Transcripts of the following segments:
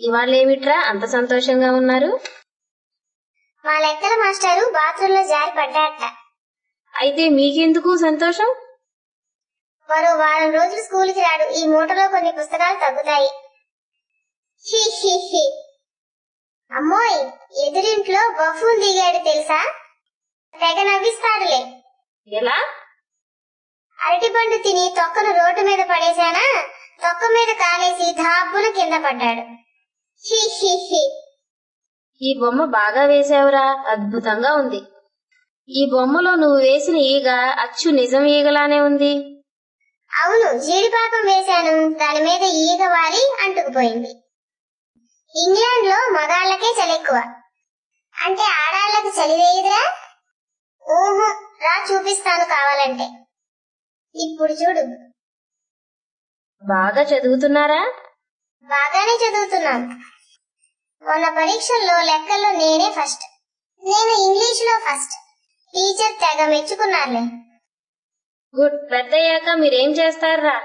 ఇవాళ ఏమిట్రా అంత సంతోషంగా ఉన్నారు? మా లెక్కల మాస్టారు బాత్రూంలో జారి పడ్డాట. అయితే మీకెందుకు సంతోషం? మరో వారం రోజులు స్కూల్కి రాడు. ఈ మూటలో కొన్ని పుస్తకాలు తగ్గుతాయి. హి హి హి. అమ్మోయ్, ఎదురింట్లో బఫూన్ దిగాడు తెలుసా? తెగ నవ్విస్తాడులే. ఎలా? అరటిపండు తిని తొక్కను రోడ్డు మీద పడేశానా, తొక్క మీద కాలేసి ధాపున కింద పడ్డాడు. హి హి హి. ఈ బొమ్మ బాగా వేశావురా, అద్భుతంగా ఉంది. ఈ బొమ్మలో నువ్వు వేసిన ఈగ అచ్చు నిజం ఈగలానే ఉంది. అవును, జీడిపాకం వేశాను, దాని మీద ఈగ వాలి అంటుకుపోయింది. ఇంగ్లాండ్ లో మగాళ్లకే చలి ఎక్కువ, అంటే ఆడాళ్లకు చలి వేయదురా? ఓహో, రా చూపిస్తాను కావాలంటే. ఇప్పుడు చూడు. బాగా చదువుతున్నారా? బాగానే చదువుతున్నాం. మొన్న పరీక్షల్లో లెక్కల్లో నేనే ఫస్ట్, నేను ఇంగ్లీషులో ఫస్ట్. టీచర్ తెగ మెచ్చుకున్నారులే. గుడ్. పెద్దయ్యాక మీరేం చేస్తారా?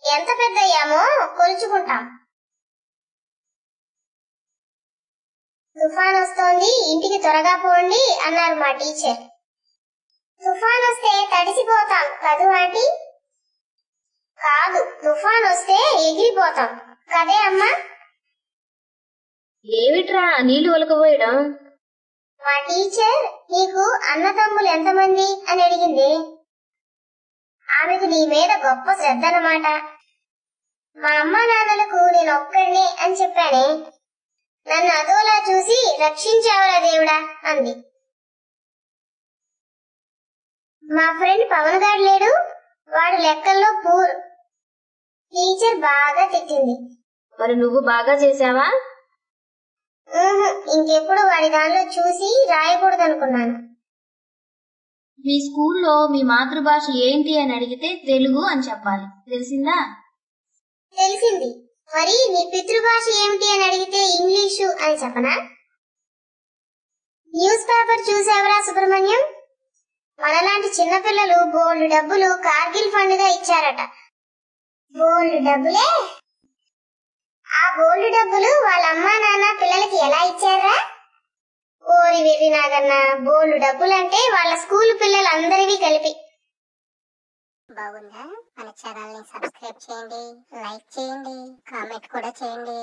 ఎంత పెద్దయ్యామో కొలుచుకుంటాం. తుఫాన్ వస్తోంది, ఇంటికి త్వరగా పోండి అన్నారు మా టీచర్. తుఫాన్ వస్తే తడిసిపోతాం కదూ ఆంటీ? కాదు, తుఫాన్ వస్తే ఎగిరిపోతాం కదే అమ్మా? ఏమిట్రా నీళ్లు ఒలకపోయడం? మా టీచర్ నీకు అన్నదమ్ములు ఎంతమంది అని అడిగింది. ఆమెకు నీ మీద గొప్ప శ్రద్ధ అన్నమాట. మా అమ్మా నాన్నలకు నేను ఒక్కడినే అని చెప్పానే. నన్ను అదోలా చూసి రక్షించావురా దేవుడా అంది. మా ఫ్రెండ్ పవన్ గారు లేడు, వాడు లెక్కల్లో పూర్. టీచర్ బాగా తిట్టింది. మరి నువ్వు బాగా చేశావా? ఇంకెప్పుడు వాడి దానిలో చూసి రాయకూడదనుకున్నాను. మీ స్కూల్లో మీ మాతృభాష ఏంటి అని అడిగితే తెలుగు అని చెప్పాలి, తెలిసిందా? తెలిసింది. మరి నీ పితృభాష ఏమిటి అని అడిగితే ఇంగ్లీషు అని చెప్పనా? న్యూస్ పేపర్ చూసావరా సుబ్రహ్మణ్యం? మనలాంటి చిన్నపిల్లలు బోల్డ్ డబ్బులు కార్గిల్ ఫండ్ గా ఇచ్చారట. బోల్డ్ డబ్బులే? ఆ బోల్డ్ డబ్బులు వాళ్ళ అమ్మా నాన్న పిల్లలకి ఎలా ఇచ్చారా? ఓరి వెర్రి నాగన్న, బోల్డ్ డబ్బులంటే వాళ్ళ స్కూల్ పిల్లలందరివి కలిపి. బాగుందా? మన ఛానల్ ని సబ్స్క్రైబ్ చేయండి, లైక్ చేయండి, కామెంట్ కూడా చేయండి.